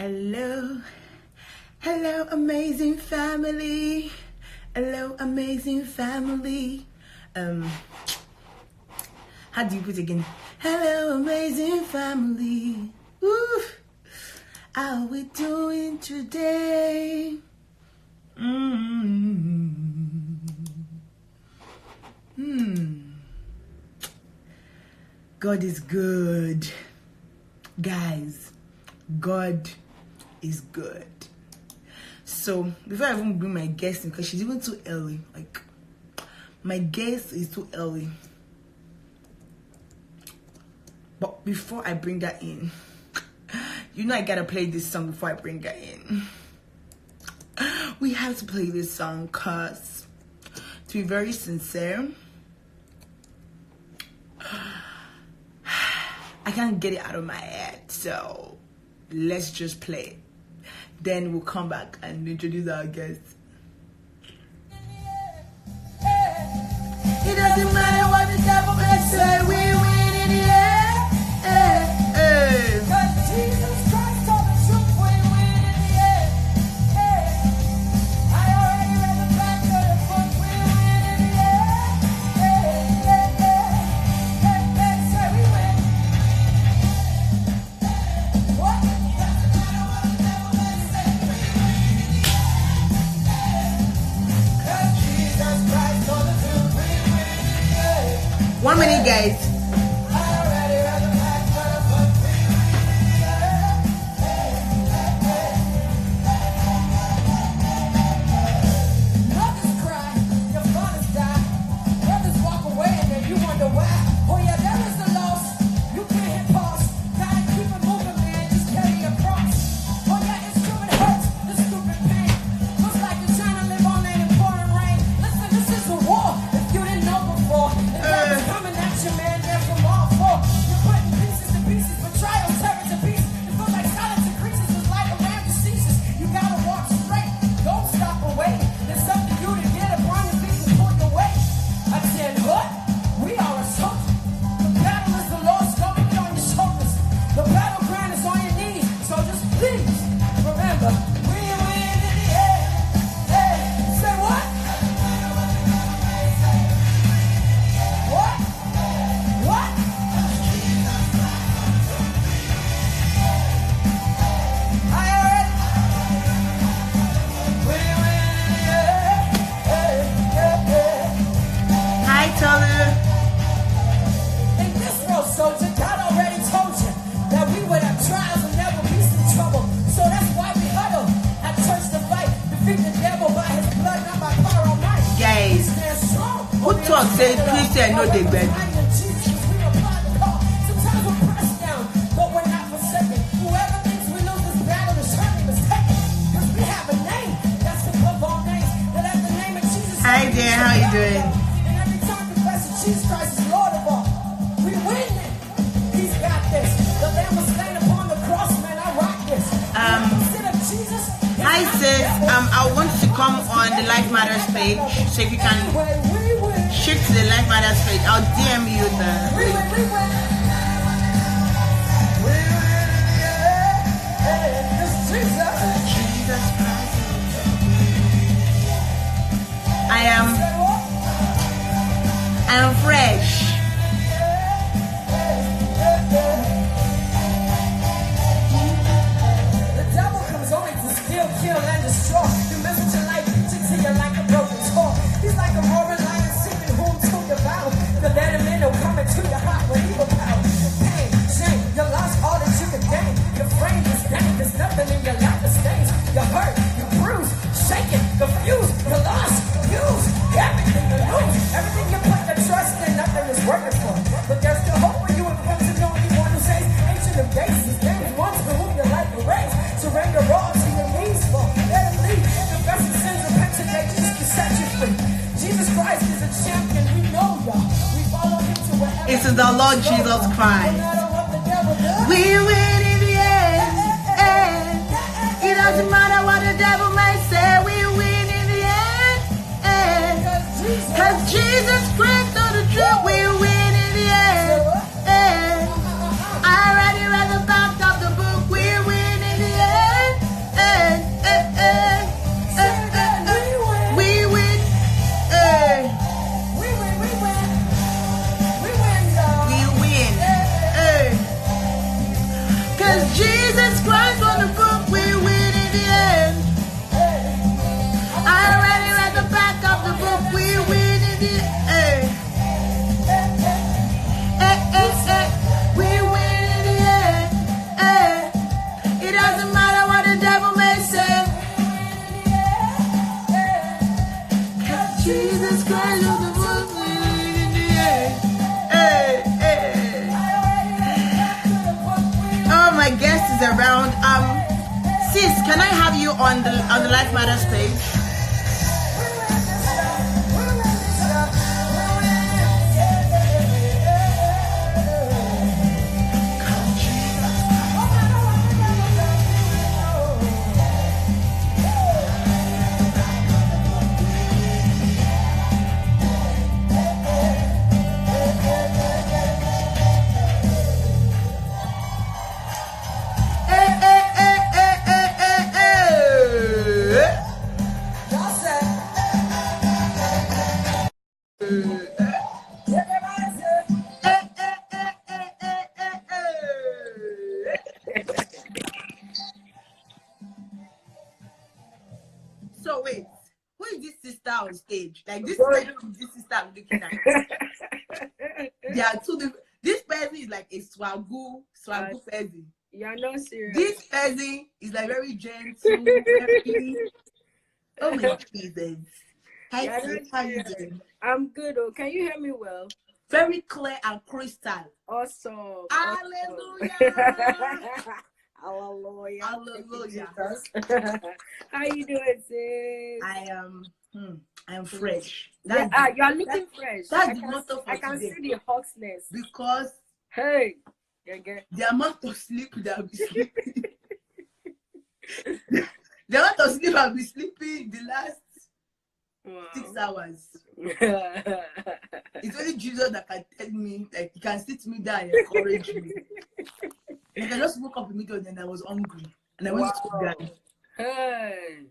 Hello, hello, amazing family. Hello, amazing family. How do you put it again? Hello, amazing family. Woo. How are we doing today? God is good, guys. God is good. So before I even bring my guest in, because she's even too early, like my guest is too early. But before I bring her in, you know I gotta play this song before I bring her in. We have to play this song because, to be very sincere, I can't get it out of my head. So let's just play it. Then we'll come back and introduce our guest. It doesn't matter what the devil may say, we win in the end. Cause Jesus Christ told the truth, we win in the end. I already read the back of the book, we win in the end. Say we win. What? Cause Jesus Christ told the truth, we win in the end. 1 minute, guys. Say Christian, no they beg. Hi there, how you doing? Jesus Christ is Lord of all. We win it. He's got this. The Lamb was slain upon the cross, man. I rock this. Hi sis. I want to come on the Life Matters page, so if you can shift to the Life Matters page, I'll DM you the link. Jesus Christ. I am fresh. The devil comes only to steal, kill, and destroy. You mess with your life, to you like a broken toy. He's like a roaring lion seeking whom to devour. The let him in, he'll come into your heart with evil power. Pain, shame, you lost all that you could gain. Your frame is down, there's nothing in your life that stains. You're hurt, you're bruised, shaken, confused, you're lost, used, everything you lose. Everything you put your trust in, nothing is working for. But there's still hope for you if you come to know anyone who says, ancient of days, his name is one to whom your life will raise. Surrender all to your knees for, let him lead. Confess your sins, repent today, Jesus can set you free. Jesus Christ is a champion, we know y'all. We follow him to wherever. It's the Lord Jesus Christ. We win in the end. It doesn't matter what the devil may say, we win in the end. Cause Jesus Christ told the truth, we win in the end. I already read the back of the book, we win in the end. doesn't matter what the devil may say. Jesus Christ of the world in the air. Hey, hey. Oh, my guest is around. Sis, can I have you on the Life Matters page? So wait, who is this sister on stage? Like this person is this sister I'm looking at. There are two different. This person is like a swagoo person. You're not serious. This person is like very gentle, very... Oh my Jesus. Hi, sis, how you doing? I'm good. Oh, can you hear me well? Very clear and crystal. Awesome. Hallelujah. Hallelujah. Hallelujah. How you doing, sis? I am fresh. You are looking fresh. That's the motto for I can today. see the hotness. Because hey, the amount of sleep that I'll be sleeping. The amount of sleep I'll be sleeping the last 6 hours. It's only Jesus that can tell me, like, he can sit me down and encourage me. Like, I just woke up immediately and I was hungry. And I went to bed. Hey,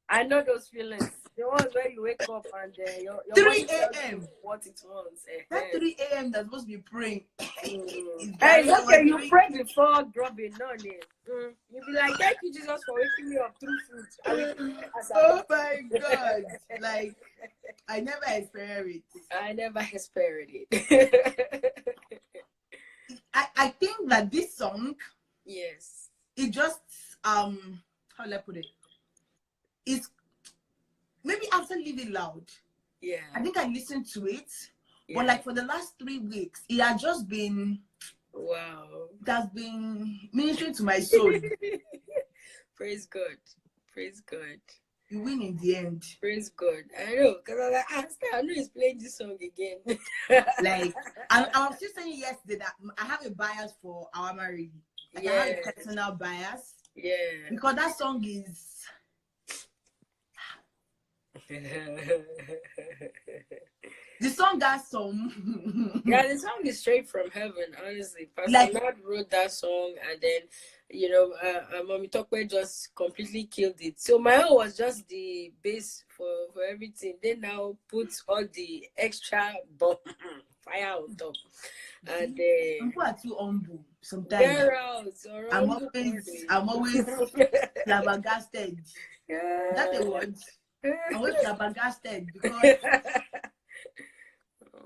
I know those feelings. The ones where you wake up and your 3 a.m. what it wants. That 3 a.m. that's supposed to be praying. Hey, okay, you pray before dropping on it. You'll be like, thank you, Jesus, for waking me up through food. Oh my God. Like, I never experienced it. I never experienced it. I think that this song, yes, it just, how will I put it? It's maybe after Living Loud. Yeah. I think I listened to it. Yeah. But like for the last 3 weeks, it has just been, wow. It has been ministering to my soul. Praise God. Praise God. You win in the end. Praise God. I know, because I was like, I know he's playing this song again. Like, I was just saying yesterday that I have a bias for Our Marriage. Like, I have a personal bias. Yeah. Because that song is... The song got some... Yeah, the song is straight from heaven, honestly. Pastor Like, Matt wrote that song, and then, you know, Mommy Tokwe just completely killed it. So my own was just the base for everything. They now put all the extra bomb fire on top. And people are too humble sometimes. I'm always flabbergasted. That's the word. I'm always flabbergasted because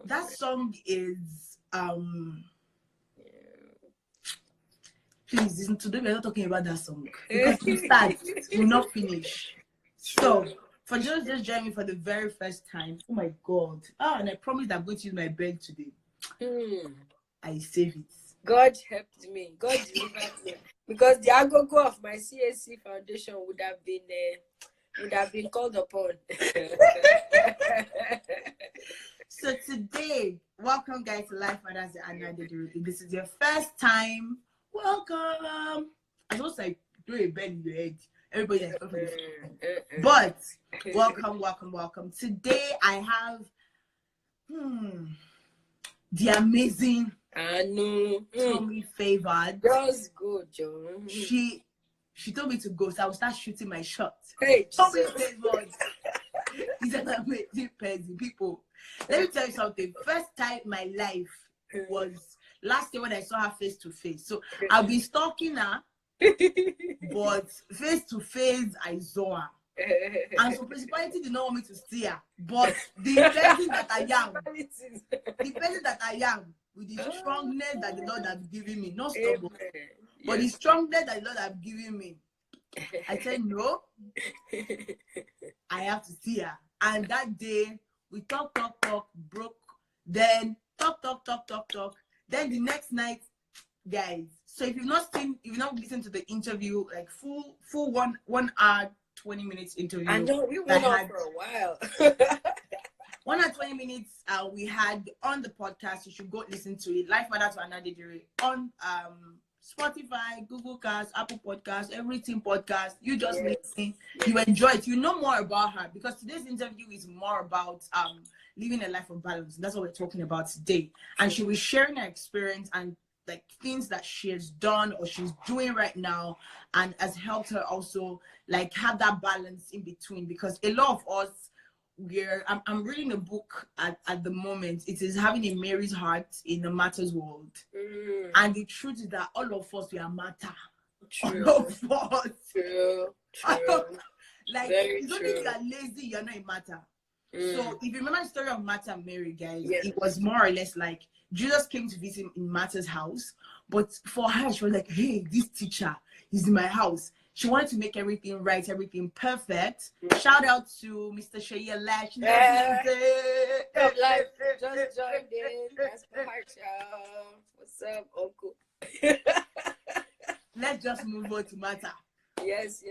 that song is please listen, today we're not talking about that song because we start, we'll not finish. So for just joining me for the very first time, oh my God. And I promised I'm going to use my bed today. I save it. God helped me. God delivered me. Because the agogo of my CSC foundation would have been called upon. So today, welcome guys to Life Matters with Aanu Adedire. If this is your first time, welcome. I just like do a bend in your head. Everybody is perfect. But welcome. Today I have the amazing Aanu Tomi Favored. Just go, Joe. She told me to go, so I will start shooting my shot. Hey, Tomi Favored. He's an amazing person, people. Let me tell you something. First time in my life was last year when I saw her face to face. So I've been stalking her, but face to face I saw her. And so principality did not want me to see her. But the person that I am, with the strongness that the Lord has given me, not stubborn. but the strongest that the Lord have given me. I said, no, I have to see her. And that day, we talk, broke. Then talk. Then the next night, guys. So if you've not listened to the interview, like full 1 hour, 20 minutes interview. I know, we went on for a while. 1 hour, 20 minutes we had on the podcast. You should go listen to it. Life Matters to Aanu Adedire on Spotify, Google Cast, Apple Podcast, everything podcast. You just listen, you enjoy it. You know more about her because today's interview is more about living a life of balance. That's what we're talking about today. And she was sharing her experience and like things that she has done or she's doing right now, and has helped her also like have that balance in between. Because a lot of us, I'm reading a book at the moment. It is Having a Mary's Heart in the Matters World. And the truth is that all of us, we are matter. True. All of us. True. Like, it's only if you are lazy, you're not a matter. So if you remember the story of Martha and Mary, guys, it was more or less like Jesus came to visit in Martha's house. But for her, she was like, hey, this teacher is in my house. She wanted to make everything right, everything perfect. Shout out to Mr. Shaya Lash. Life just joined in. That's the heart, y'all. What's up, Uncle? Let's just move on to Martha. Yes.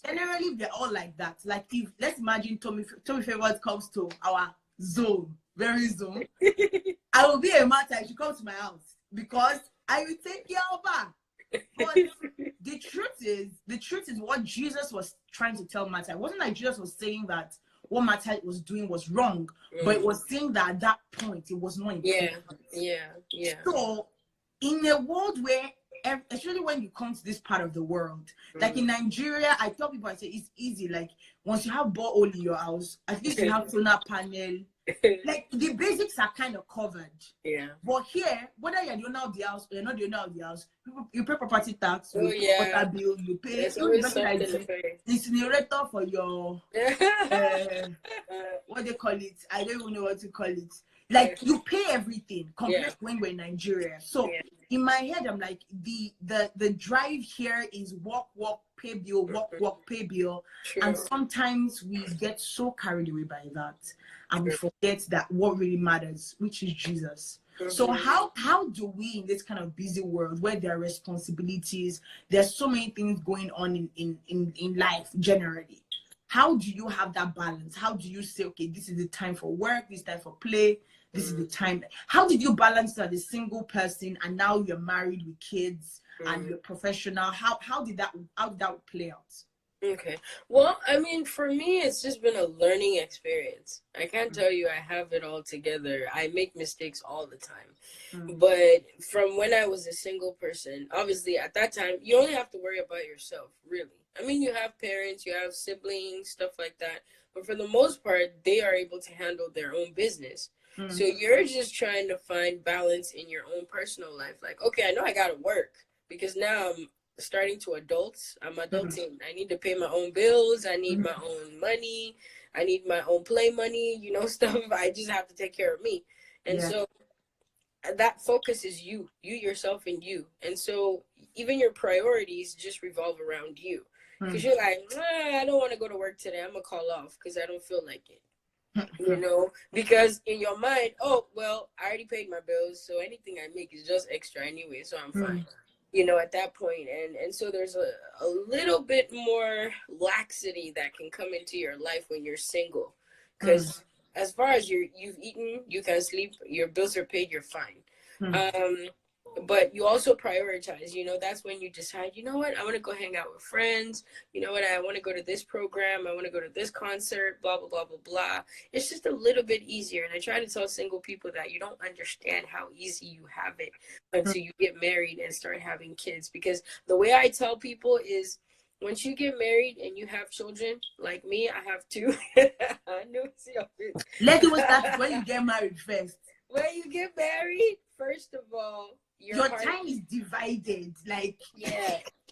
Generally, they're all like that. Like, if let's imagine Tomi Favored comes to our zone, very zone. I will be a Martha if she comes to my house because I will take care of her. But the truth is what Jesus was trying to tell Martha. It wasn't like Jesus was saying that what Martha was doing was wrong, but it was saying that at that point it was not important. Yeah. So in a world where, especially when you come to this part of the world, like in Nigeria, I tell people, I say it's easy. Like once you have borehole in your house, at least you have solar panel. Like the basics are kind of covered. Yeah. But here, whether you're the owner of the house or you're not the owner of the house, you pay property tax, you pay water bill, you pay incinerator for your what they call it. I don't even know what to call it. Like you pay everything compared to when we're in Nigeria. So in my head, I'm like the drive here is walk, pay bill, walk, pay bill. True. And sometimes we get so carried away by that. And we forget that what really matters, which is Jesus. So how do we, in this kind of busy world where there are responsibilities, there's so many things going on in life generally, how do you have that balance? How do you say, okay, this is the time for work, this is time for play, this is the time? How did you balance that as a single person and now you're married with kids and you're professional? How did that play out? Okay. Well, I mean, for me, it's just been a learning experience. I can't tell you I have it all together. I make mistakes all the time. But from when I was a single person, obviously at that time, you only have to worry about yourself, really. I mean, you have parents, you have siblings, stuff like that. But for the most part, they are able to handle their own business. So you're just trying to find balance in your own personal life. Like, okay, I know I got to work because now I'm starting to adult. I'm adulting. I need to pay my own bills. I need my own money. I need my own play money, stuff. I just have to take care of me. And so that focus is you yourself and you. And so even your priorities just revolve around you. Because you're like, I don't want to go to work today. I'm going to call off because I don't feel like it. Because in your mind, oh, well, I already paid my bills. So anything I make is just extra anyway. So I'm fine. At that point. And so there's a little bit more laxity that can come into your life when you're single. Because as far as you've eaten, you can sleep, your bills are paid, you're fine. But you also prioritize, that's when you decide, you know what, I want to go hang out with friends. You know what, I want to go to this program. I want to go to this concert, blah, blah, blah, blah, blah. It's just a little bit easier. And I try to tell single people that you don't understand how easy you have it until you get married and start having kids. Because the way I tell people is once you get married and you have children, like me, I have two. I know it's your face. Let me start when you get married first. When you get married, first of all, your time is divided. Like,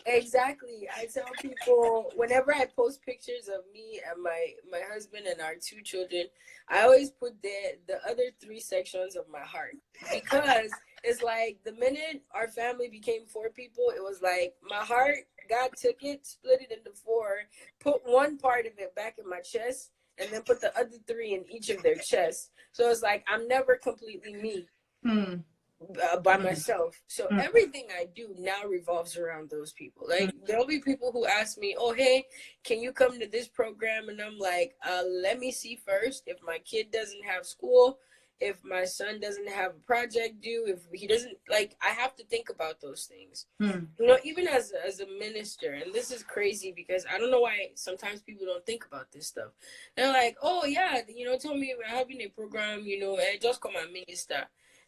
Exactly. I tell people whenever I post pictures of me and my husband and our two children, I always put the other three sections of my heart, because it's like the minute our family became four people, it was like my heart, God took it, split it into four, put one part of it back in my chest, and then put the other three in each of their chests. So it's like I'm never completely me. By myself. So everything I do now revolves around those people. Like there'll be people who ask me, oh, hey, can you come to this program? And I'm like, let me see first if my kid doesn't have school, if my son doesn't have a project due, if he doesn't, like, I have to think about those things. You know, even as a minister, and this is crazy because I don't know why sometimes people don't think about this stuff. They're like, oh yeah, you know, tell me we're having a program, you know, just come and minister.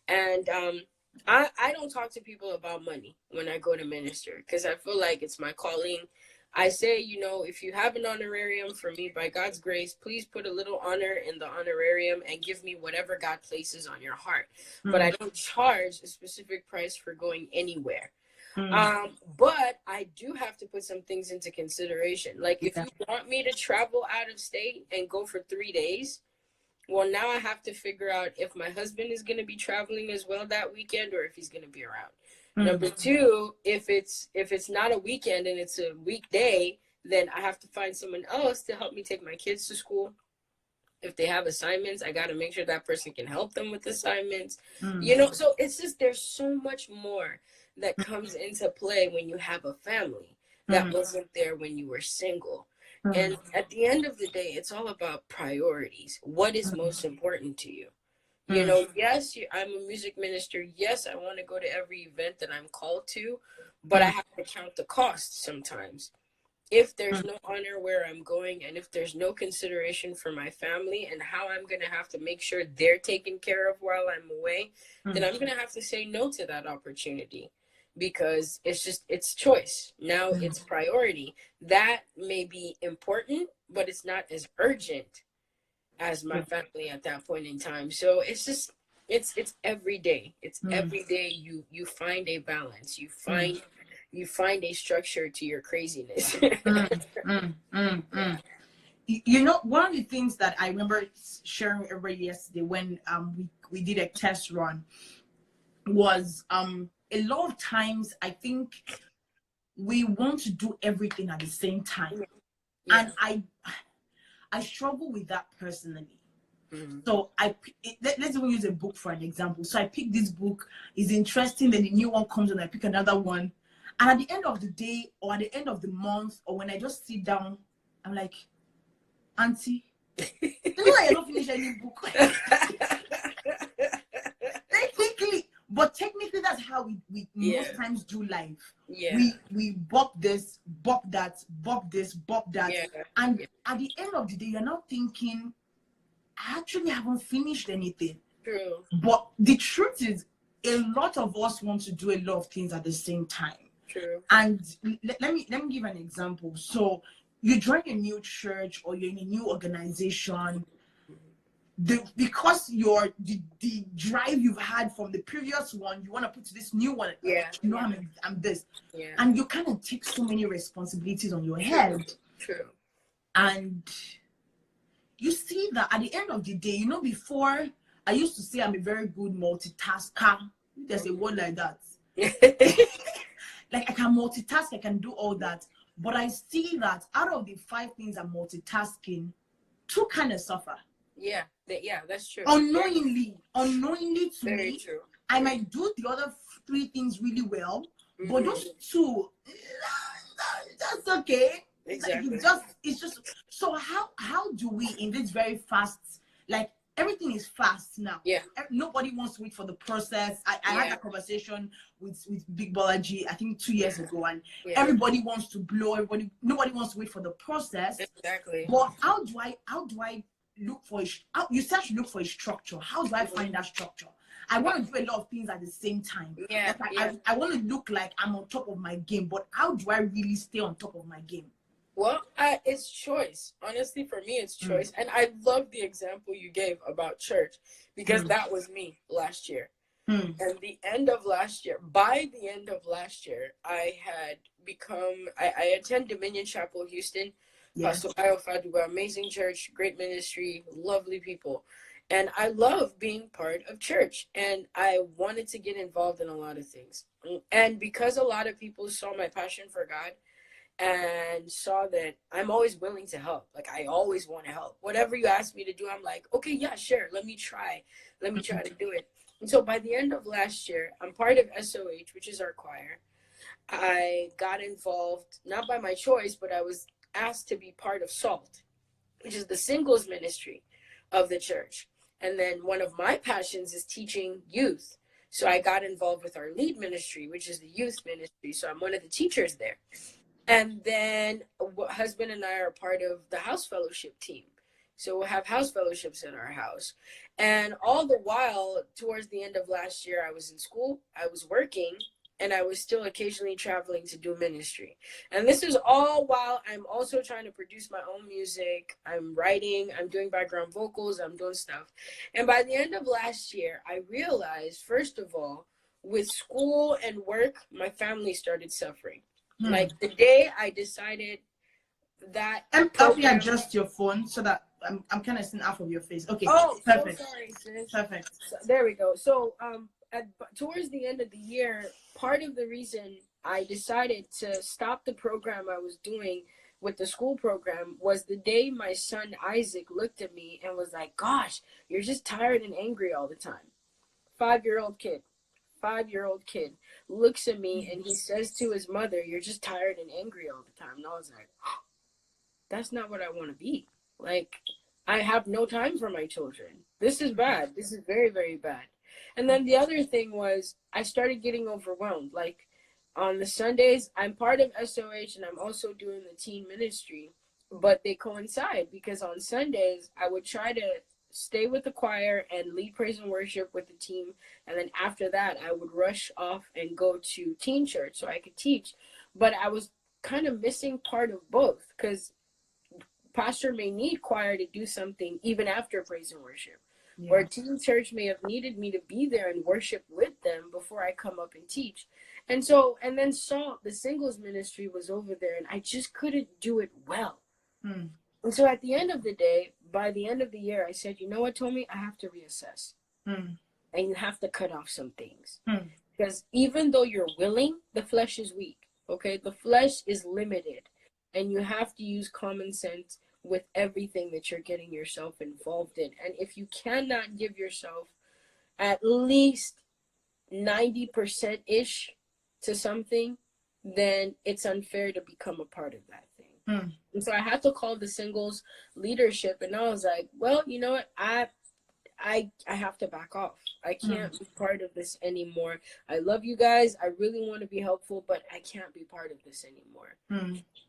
And I don't talk to people about money when I go to minister, because I feel like it's my calling. I say, you know, if you have an honorarium for me, by God's grace, please put a little honor in the honorarium and give me whatever God places on your heart. But I don't charge a specific price for going anywhere. But I do have to put some things into consideration. Like if you want me to travel out of state and go for 3 days, well, now I have to figure out if my husband is going to be traveling as well that weekend, or if he's going to be around. Number two, if it's not a weekend and it's a weekday, then I have to find someone else to help me take my kids to school. If they have assignments, I got to make sure that person can help them with assignments. You know, so it's just, there's so much more that comes into play when you have a family that wasn't there when you were single. And at the end of the day, it's all about priorities. What is most important to you? You know, yes, I'm a music minister. Yes, I want to go to every event that I'm called to, but I have to count the costs sometimes. If there's no honor where I'm going, and if there's no consideration for my family and how I'm going to have to make sure they're taken care of while I'm away, then I'm going to have to say no to that opportunity. Because it's choice. Now it's priority. That may be important, but it's not as urgent as my family at that point in time. So it's just, it's every day. It's every day you find a balance. You find a structure to your craziness. You know, one of the things that I remember sharing with everybody yesterday when we did a test run was a lot of times I think we want to do everything at the same time. And I struggle with that personally. So let's even use a book for an example. So I pick this book, it's interesting, then the new one comes and I pick another one. And at the end of the day, or at the end of the month, or when I just sit down, I'm like, Auntie, you know I don't finish any book. But technically, that's how we most times do life. We bop this, bop that, bop this, bop that. And at the end of the day, you're not thinking, I actually haven't finished anything. True. But the truth is, a lot of us want to do a lot of things at the same time. True. And let me give an example. So you join a new church or you're in a new organization. Because the drive you've had from the previous one, you want to put to this new one. You know, I'm this. And you kind of take so many responsibilities on your head. True. And you see that at the end of the day, you know, before I used to say I'm a very good multitasker. There's a word like that. Like I can multitask, I can do all that. But I see that out of the 5 things I'm multitasking, 2 kind of suffer. Yeah, that's true. Unknowingly to Very me, true. I might do the other 3 things really well, but those 2, that's okay. Exactly. It's just. So how do we, in this very fast, like everything is fast now. Nobody wants to wait for the process. I had a conversation with Big Bolaji, I think 2 years ago, and everybody wants to blow. Nobody wants to wait for the process. Exactly. But how do I look for you said to look for a structure. How do I find that structure? I want to do a lot of things at the same time. I want to look like I'm on top of my game, but how do I really stay on top of my game? Well, it's choice. Honestly, for me, it's choice. And I love the example you gave about church, because that was me last year. And the end of last year, by the end of last year, I had become, I attend Dominion Chapel, Houston. Yeah. Pastor Bayo Faduba, amazing church, great ministry, lovely people. And I love being part of church. And I wanted to get involved in a lot of things. And because a lot of people saw my passion for God and saw that I'm always willing to help. Like, I always want to help. Whatever you ask me to do, I'm like, okay, yeah, sure. Let me try. Let me try to do it. And so by the end of last year, I'm part of SOH, which is our choir. I got involved, not by my choice, but I was asked to be part of SALT, which is the singles ministry of the church. And then one of my passions is teaching youth. So I got involved with our lead ministry, which is the youth ministry. So I'm one of the teachers there. And then husband and I are part of the house fellowship team. So we'll have house fellowships in our house. And all the while, towards the end of last year, I was in school, I was working, and I was still occasionally traveling to do ministry. And this is all while I'm also trying to produce my own music. I'm writing, I'm doing background vocals, I'm doing stuff. And by the end of last year, I realized, first of all, with school and work, my family started suffering. Like the day I decided that help me adjust your phone so that I'm kind of seeing half of your face. Okay. Oh, perfect. So sorry, sis. Perfect. So, there we go. So towards the end of the year, part of the reason I decided to stop the program I was doing with the school program was the day my son Isaac looked at me and was like, gosh, you're just tired and angry all the time. 5-year-old kid looks at me and he says to his mother, you're just tired and angry all the time. And I was like, oh, that's not what I want to be. Like, I have no time for my children. This is bad. This is very, very bad. And then the other thing was I started getting overwhelmed. Like, on the Sundays, I'm part of SOH and I'm also doing the teen ministry, but they coincide because on Sundays, I would try to stay with the choir and lead praise and worship with the team. And then after that, I would rush off and go to teen church so I could teach. But I was kind of missing part of both because pastor may need choir to do something even after praise and worship. Yeah. Or teen church may have needed me to be there and worship with them before I come up and teach. And so, and then SALT, the singles ministry, was over there and I just couldn't do it well. And so at the end of the day, by the end of the year, I said, you know what, Tomi, I have to reassess. And you have to cut off some things. Because even though you're willing, the flesh is weak. Okay, the flesh is limited. And you have to use common sense with everything that you're getting yourself involved in. And if you cannot give yourself at least 90%-ish to something, then it's unfair to become a part of that thing. And so I had to call the singles leadership, and I was like, well, you know what? I have to back off. I can't be part of this anymore. I love you guys. I really want to be helpful, but I can't be part of this anymore.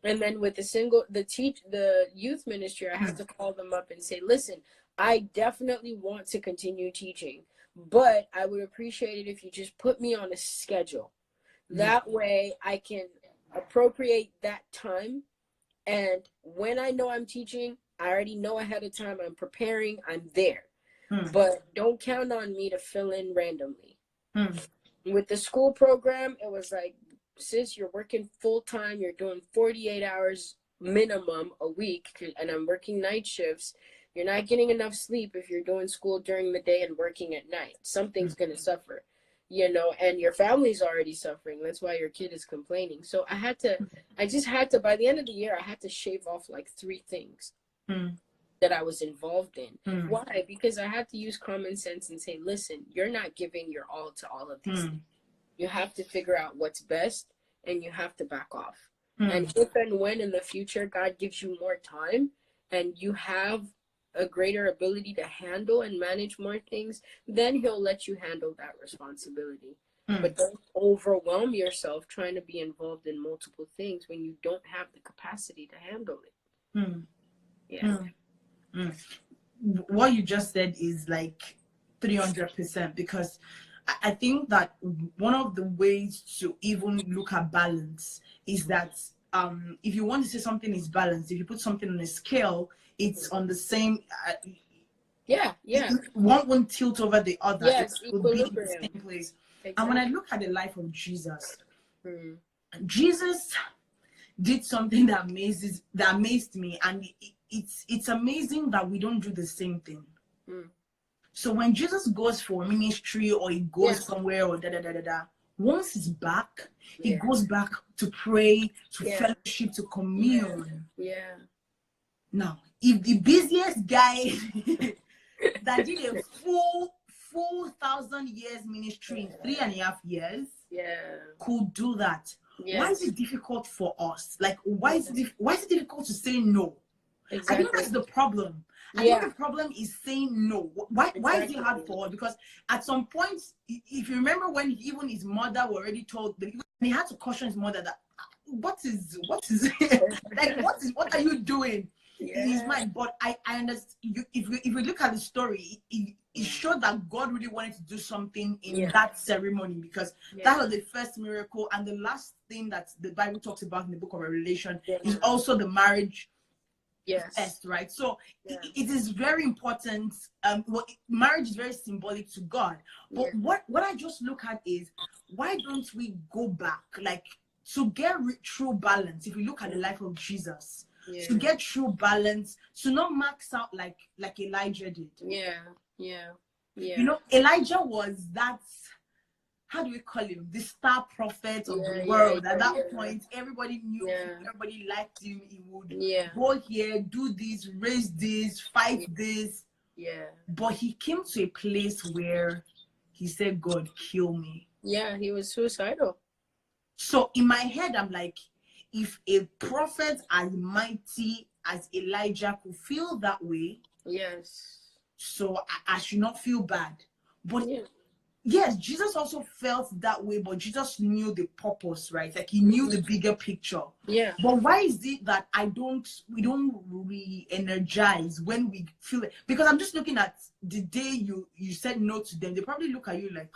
And then with the youth ministry, I had to call them up and say, listen, I definitely want to continue teaching, but I would appreciate it if you just put me on a schedule. That way I can appropriate that time. And when I know I'm teaching, I already know ahead of time, I'm preparing, I'm there. But don't count on me to fill in randomly. With the school program, it was like, sis, you're working full time, you're doing 48 hours minimum a week, and I'm working night shifts. You're not getting enough sleep if you're doing school during the day and working at night. Something's going to suffer, you know, and your family's already suffering. That's why your kid is complaining. So I just had to, by the end of the year, I had to shave off like 3 things that I was involved in. Why? Because I had to use common sense and say, listen, you're not giving your all to all of these things. You have to figure out what's best and you have to back off. And if and when in the future God gives you more time and you have a greater ability to handle and manage more things, then he'll let you handle that responsibility. But don't overwhelm yourself trying to be involved in multiple things when you don't have the capacity to handle it. Yeah. What you just said is like 300%, because I think that one of the ways to even look at balance is that if you want to say something is balanced, if you put something on a scale, it's on the same, Yeah, yeah. One won't tilt over the other. Yes, It will be in the equilibrium. same place. Exactly. And when I look at the life of Jesus, Mm. Jesus did something that amazed me, and it's amazing that we don't do the same thing. Mm. So when Jesus goes for ministry or he goes somewhere or once he's back, he goes back to pray, to fellowship, to commune. Yeah. Now, if the busiest guy that did a full 1,000 years ministry in 3.5 years could do that, why is it difficult for us? Like, why is it difficult to say no? Exactly. I think that's the problem. I think the problem is saying no. Why is it hard for us? Because at some point, if you remember when even his mother were already told, he had to caution his mother that what is like what are you doing in his mind? But I understand. If we look at the story, it showed that God really wanted to do something in that ceremony, because that was the first miracle, and the last thing that the Bible talks about in the book of Revelation is also the marriage. Yes, right. So it is very important. Marriage is very symbolic to God. But what I just look at is, why don't we go back, like, to get true balance? If we look at the life of Jesus, to get true balance, to not max out like Elijah did. You know, Elijah was that. How do we call him? The star prophet of the world. At that point, everybody knew him, everybody liked him. He would go here, do this, raise this, fight this. But he came to a place where he said, God, kill me. Yeah, he was suicidal. So in my head, I'm like, if a prophet as mighty as Elijah could feel that way, so I should not feel bad. But yes, Jesus also felt that way, but Jesus knew the purpose, right? Like, he knew the bigger picture. But why is it that we don't re-energize when we feel it? Because I'm just looking at the day you said no to them, they probably look at you like,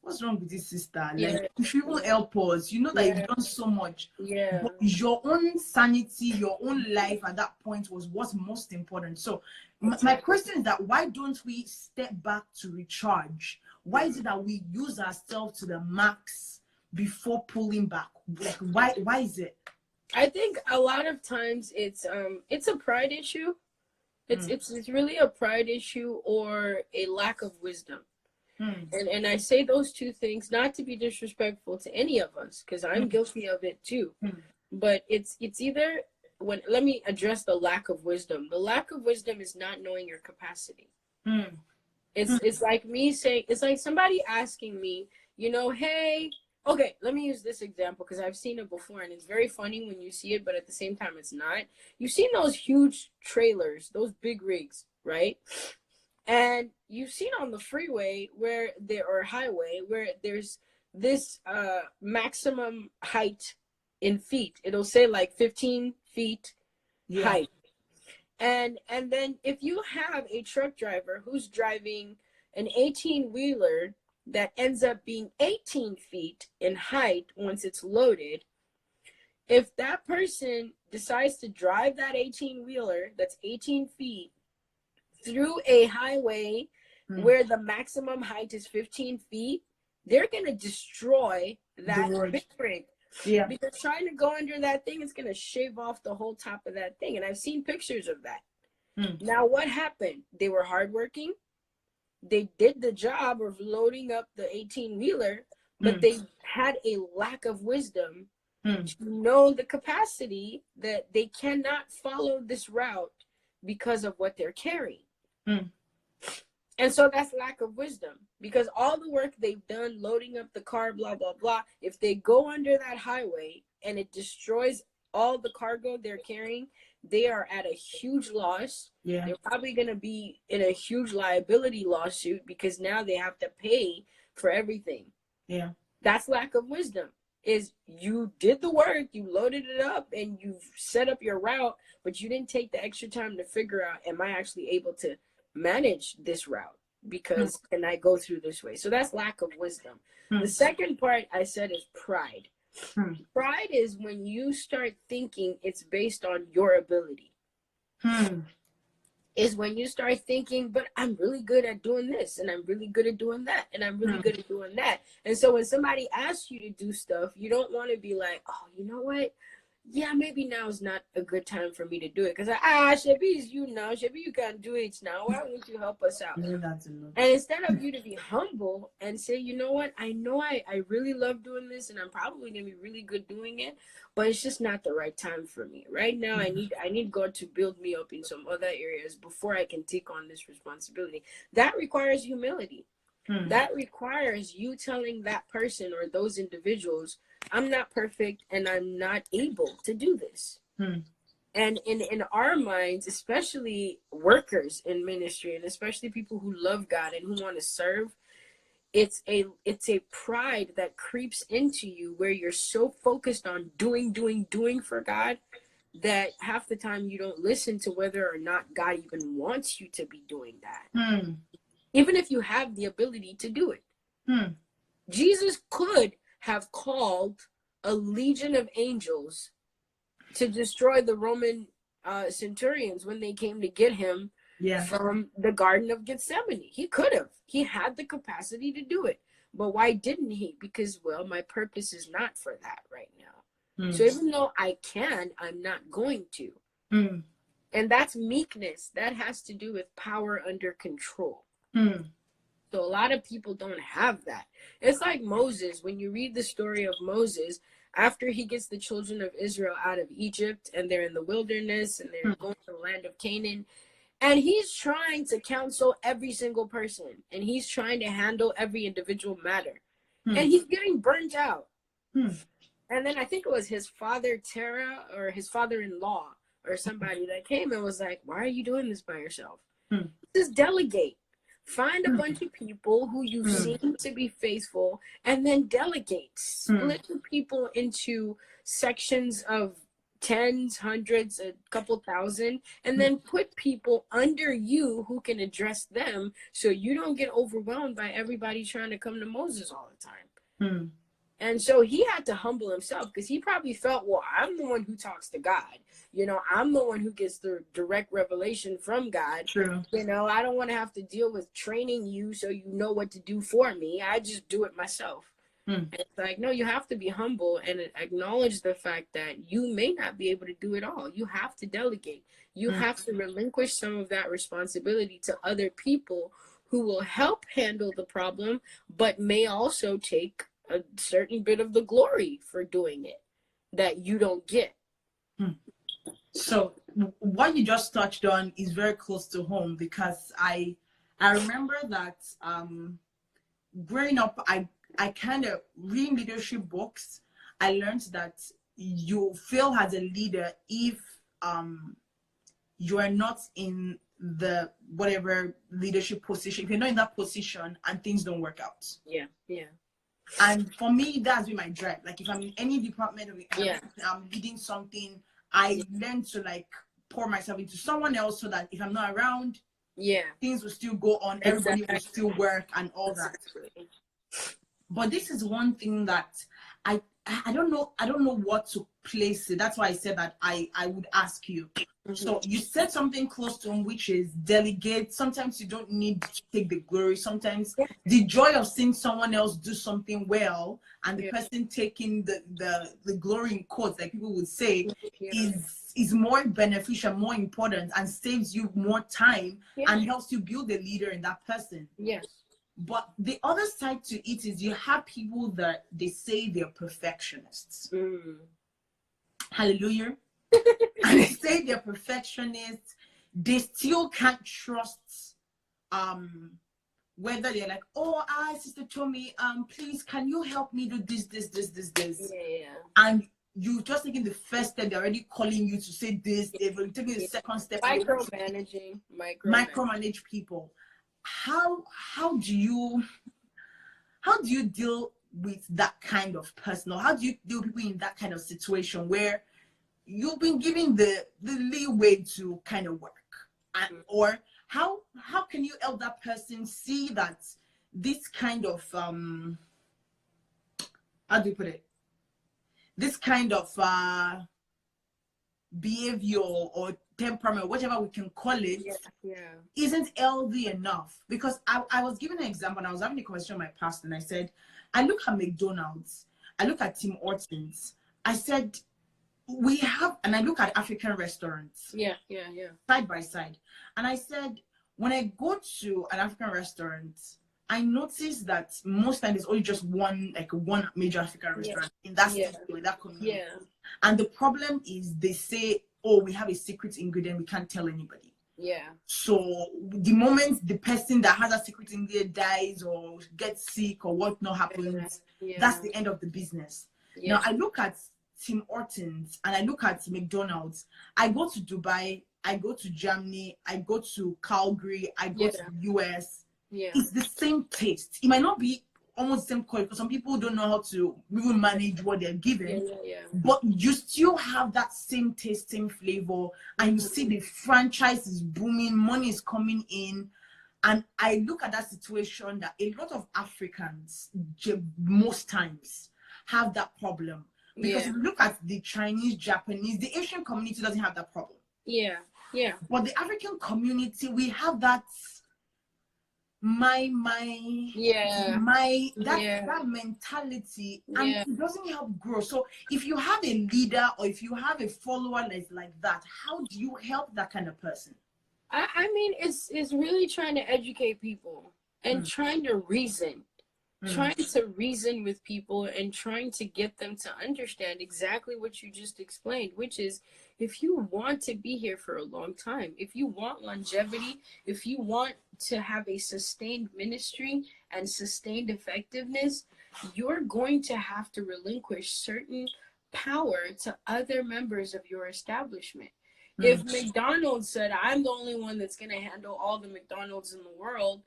what's wrong with this sister? Like, you should even help us. You know that you've done so much. But your own sanity, your own life at that point was what's most important. So my question is that, why don't we step back to recharge? Why is it that we use ourselves to the max before pulling back? Like, why is it? I think a lot of times it's a pride issue. It's really a pride issue or a lack of wisdom. And I say those two things not to be disrespectful to any of us, because I'm guilty of it too. But it's either let me address the lack of wisdom. The lack of wisdom is not knowing your capacity. It's like me saying, it's like somebody asking me, you know, hey, okay, let me use this example because I've seen it before and it's very funny when you see it, but at the same time it's not. You've seen those huge trailers, those big rigs, right? And you've seen on the freeway or highway where there's this maximum height in feet. It'll say like 15 feet height. And then if you have a truck driver who's driving an 18-wheeler that ends up being 18 feet in height once it's loaded, if that person decides to drive that 18-wheeler that's 18 feet through a highway where the maximum height is 15 feet, they're going to destroy that big rig. Because trying to go under that thing is going to shave off the whole top of that thing. And I've seen pictures of that. Now, what happened? They were hardworking. They did the job of loading up the 18-wheeler, but they had a lack of wisdom to know the capacity that they cannot follow this route because of what they're carrying. And so that's lack of wisdom, because all the work they've done loading up the car, blah, blah, blah, if they go under that highway and it destroys all the cargo they're carrying, they are at a huge loss. They're probably going to be in a huge liability lawsuit because now they have to pay for everything. That's lack of wisdom. Is you did the work, you loaded it up, and you've set up your route, but you didn't take the extra time to figure out, am I actually able to manage this route? Because can I go through this way? So that's lack of wisdom. The second part I said is pride. Pride is when you start thinking it's based on your ability. is when you start thinking, but I'm really good at doing this, and I'm really good at doing that, and I'm really good at doing that. And so when somebody asks you to do stuff, you don't want to be like, oh, you know what? Yeah, maybe now is not a good time for me to do it. Because, Shebi is you now. Shebi, you can't do it now. Why won't you help us out? Yeah, that's enough. And instead of you to be humble and say, you know what, I know I really love doing this, and I'm probably gonna be really good doing it, but it's just not the right time for me. Right now, I need God to build me up in some other areas before I can take on this responsibility. That requires humility. That requires you telling that person or those individuals, I'm not perfect and I'm not able to do this. And in our minds, especially workers in ministry, and especially people who love God and who want to serve, it's a pride that creeps into you where you're so focused on doing for God that half the time you don't listen to whether or not God even wants you to be doing that. Even if you have the ability to do it. Jesus could have called a legion of angels to destroy the Roman centurions when they came to get him from the Garden of Gethsemane. He could have. He had the capacity to do it. But why didn't he? Because, well, my purpose is not for that right now. So even though I can, I'm not going to. And that's meekness. That has to do with power under control. So a lot of people don't have that. It's like Moses. When you read the story of Moses, after he gets the children of Israel out of Egypt and they're in the wilderness and they're going to the land of Canaan, and he's trying to counsel every single person, and he's trying to handle every individual matter, and he's getting burnt out. And then I think it was his father, Terah, or his father-in-law or somebody that came and was like, why are you doing this by yourself? Just delegate. Find a bunch of people who you seem to be faithful, and then delegate. Split the people into sections of tens, hundreds, a couple thousand, and then put people under you who can address them so you don't get overwhelmed by everybody trying to come to Moses all the time. And so he had to humble himself because he probably felt, well, I'm the one who talks to God. You know, I'm the one who gets the direct revelation from God. True. You know, I don't want to have to deal with training you so you know what to do for me. I just do it myself. And it's like, no, you have to be humble and acknowledge the fact that you may not be able to do it all. You have to delegate. You have to relinquish some of that responsibility to other people who will help handle the problem, but may also take a certain bit of the glory for doing it that you don't get. So what you just touched on is very close to home, because I remember that growing up, I kind of reading leadership books. I learned that you fail as a leader if you are not in the whatever leadership position. If you're not in that position and things don't work out. Yeah. And for me, that's been my drive. Like if I'm in any department or I'm leading something, I learn to like pour myself into someone else so that if I'm not around, things will still go on, everybody will still work and all that. But this is one thing that I don't know what to place it. That's why I said that I would ask you. So you said something close to him, which is delegate. Sometimes you don't need to take the glory. Sometimes the joy of seeing someone else do something well and the person taking the glory in quotes, like people would say, is more beneficial, more important, and saves you more time and helps you build a leader in that person. Yes. But the other side to it is you have people that they say they're perfectionists. Hallelujah. And they say they're perfectionists. They still can't trust whether they're like, oh, Sister Tomi, please, can you help me do this? Yeah. And you've just taken the first step, they're already calling you to say this. They've already taken the second step. Micromanage people. How do you deal with that kind of person, or how do you deal with people in that kind of situation where you've been given the leeway to kind of work, and or how can you help that person see that this kind of how do you put it, this kind of behavior or temperament, whatever we can call it, isn't healthy enough. Because I was giving an example, and I was having a conversation with my pastor, and I said, I look at McDonald's, I look at Tim Hortons, I said, we have, and I look at African restaurants, side by side, and I said, when I go to an African restaurant, I notice that most times there's only just one major African restaurant in that city, in that community. And the problem is they say, oh, we have a secret ingredient, we can't tell anybody. So the moment the person that has a secret ingredient dies or gets sick or whatnot happens, that's the end of the business. Now I look at Tim Hortons and I look at McDonald's. I go to Dubai, I go to Germany, I go to Calgary, I go to the US. It's the same taste. It might not be almost the same quality because some people don't know how to even manage what they're given. But you still have that same taste, same flavor, and you see the franchise is booming, money is coming in. And I look at that situation that a lot of Africans, most times, have that problem. Because if you look at the Chinese, Japanese, the Asian community doesn't have that problem. But the African community, we have that that mentality, and it doesn't help grow. So if you have a leader or if you have a follower that's like that, how do you help that kind of person? I mean, it's really trying to educate people and trying to reason. Trying to reason with people and trying to get them to understand exactly what you just explained, which is, if you want to be here for a long time, if you want longevity, if you want to have a sustained ministry and sustained effectiveness, you're going to have to relinquish certain power to other members of your establishment. If McDonald's said, I'm the only one that's going to handle all the McDonald's in the world,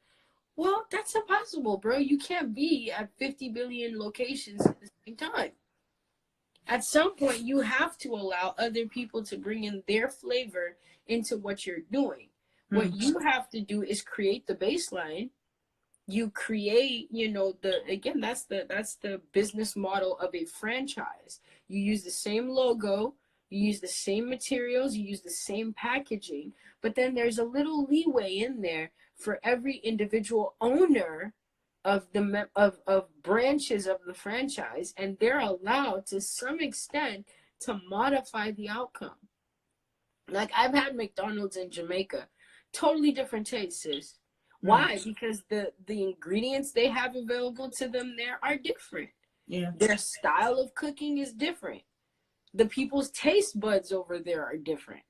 well, that's impossible, bro. You can't be at 50 billion locations at the same time. At some point, you have to allow other people to bring in their flavor into what you're doing. What you have to do is create the baseline. You create, that's the business model of a franchise. You use the same logo, you use the same materials, you use the same packaging, but then there's a little leeway in there for every individual owner of branches of the franchise, and they're allowed to some extent to modify the outcome. Like, I've had McDonald's in Jamaica, totally different tastes. Why? Because the ingredients they have available to them there are different. Their style of cooking is different. The people's taste buds over there are different.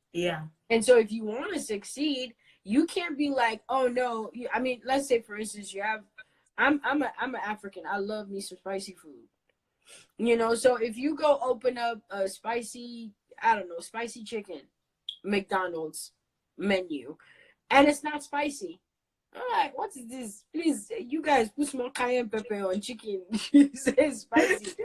And so if you want to succeed, you can't be like, oh no. I mean, let's say for instance, I'm an African. I love me some spicy food. So if you go open up a spicy chicken McDonald's menu, and it's not spicy, all right, what is this? Please, you guys put small cayenne pepper on chicken. Say spicy.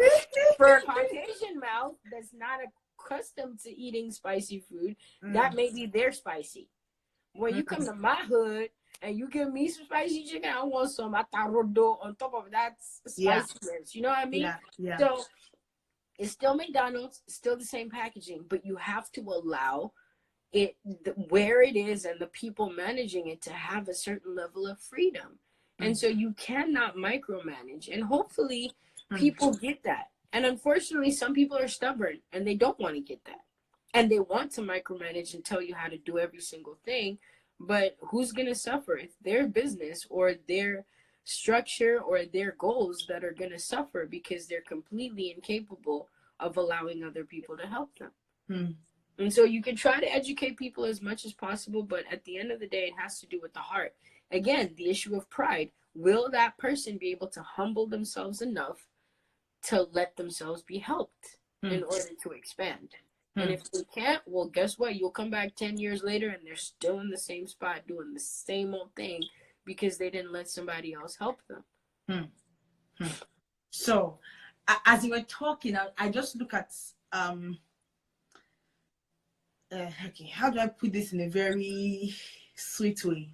For a Caucasian mouth that's not accustomed to eating spicy food, that may be their spicy. When you come to my hood and you give me some spicy chicken, I want some atarodo on top of that spiciness. You know what I mean? So it's still McDonald's, still the same packaging, but you have to allow it where it is and the people managing it to have a certain level of freedom. And so you cannot micromanage. And hopefully people get that. And unfortunately, some people are stubborn and they don't want to get that. And they want to micromanage and tell you how to do every single thing. But who's going to suffer? It's their business or their structure or their goals that are going to suffer because they're completely incapable of allowing other people to help them. And so you can try to educate people as much as possible, but at the end of the day, it has to do with the heart. Again, the issue of pride. Will that person be able to humble themselves enough to let themselves be helped in order to expand? And if they can't, well, guess what? You'll come back 10 years later and they're still in the same spot doing the same old thing because they didn't let somebody else help them. So, as you were talking, I just look at, okay, how do I put this in a very sweet way?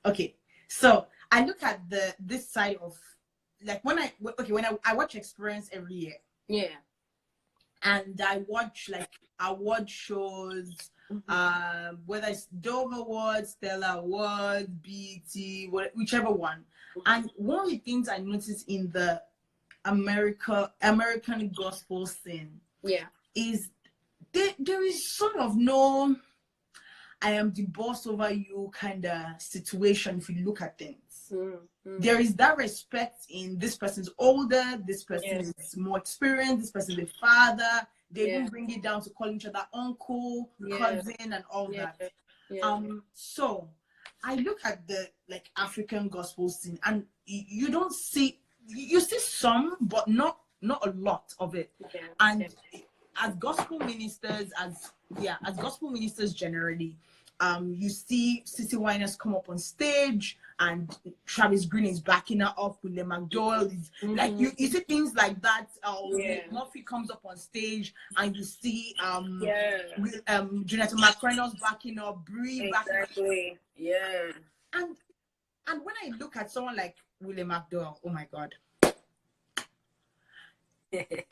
Okay, so I look at this side of, like, when I watch Experience every year. and I watch like award shows, whether it's Dove Awards, Stella Awards, BET, whichever one. And one of the things I noticed in the American gospel scene, is there is sort of no I am the boss over you kind of situation if you look at things. There is that respect in this person's older, this person is more experienced, this person is a father. They even bring it down to calling each other uncle, cousin, and all that. So I look at the like African gospel scene, and you don't see, you see some, but not a lot of it. And as gospel ministers, as gospel ministers generally, you see Cece Winers come up on stage, and Travis Green is backing her up. William McDowell is like, you see things like that. Murphy comes up on stage, and you see Jonathan McReynolds backing up, Brie backing up. And when I look at someone like William McDowell, oh my God,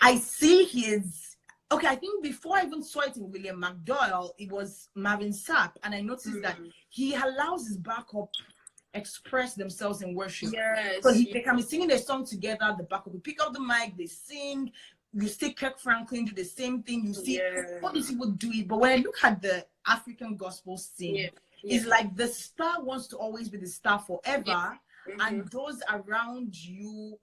I see his. Okay, I think before I even saw it in William McDowell, it was Marvin Sapp, and I noticed that he allows his backup express themselves in worship. So they can be singing a song together, the backup will pick up the mic, they sing. You see Kirk Franklin do the same thing. You see all these people do it. But when I look at the African gospel scene, it's like the star wants to always be the star forever, and those around you,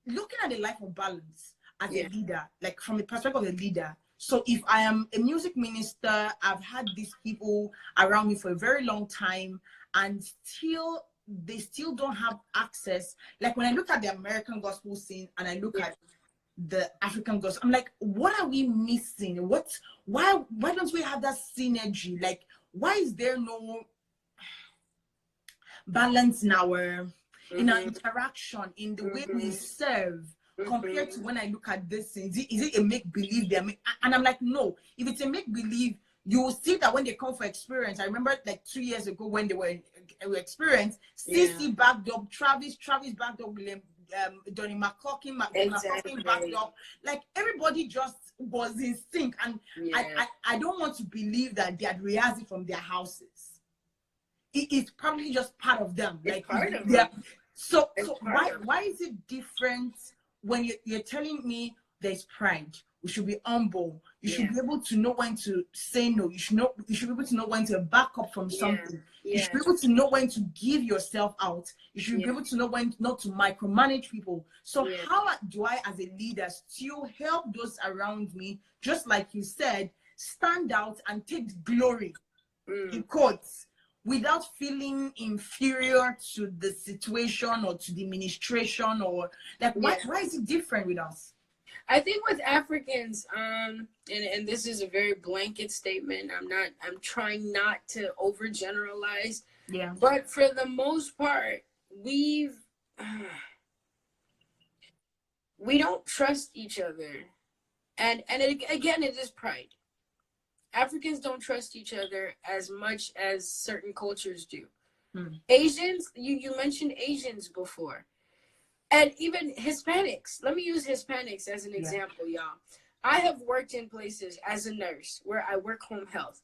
looking at the life of balance as a leader, like from the perspective of a leader. So if I am a music minister, I've had these people around me for a very long time, and they still don't have access. Like when I look at the American gospel scene and I look at the African gospel, I'm like, what are we missing? Why don't we have that synergy? Like, why is there no balance in our interaction, in the way we serve? Compared to when I look at this thing, is it a make-believe? And I'm like, no. If it's a make-believe, you will see that when they come for experience. I remember like 2 years ago when they were experience, CC backed up, Travis backed up, William, Donnie McClurkin backed up. Like everybody just was in sync. And I don't want to believe that they had rehearsed it from their houses. It's probably just part of them. Like part of them. So why is it different? When you're telling me there's pride, we should be humble. You should be able to know when to say no. You should be able to know when to back up from something. You should be able to know when to give yourself out. You should be able to know when not to micromanage people. So how do I, as a leader, still help those around me, just like you said, stand out and take glory in quotes, without feeling inferior to the situation or to the administration, or like why is it different with us? I think with Africans, and this is a very blanket statement. I'm trying not to overgeneralize. But for the most part, we don't trust each other. And again, it is pride. Africans don't trust each other as much as certain cultures do. Asians, you mentioned Asians before. And even Hispanics. Let me use Hispanics as an example, y'all. I have worked in places as a nurse where I work home health.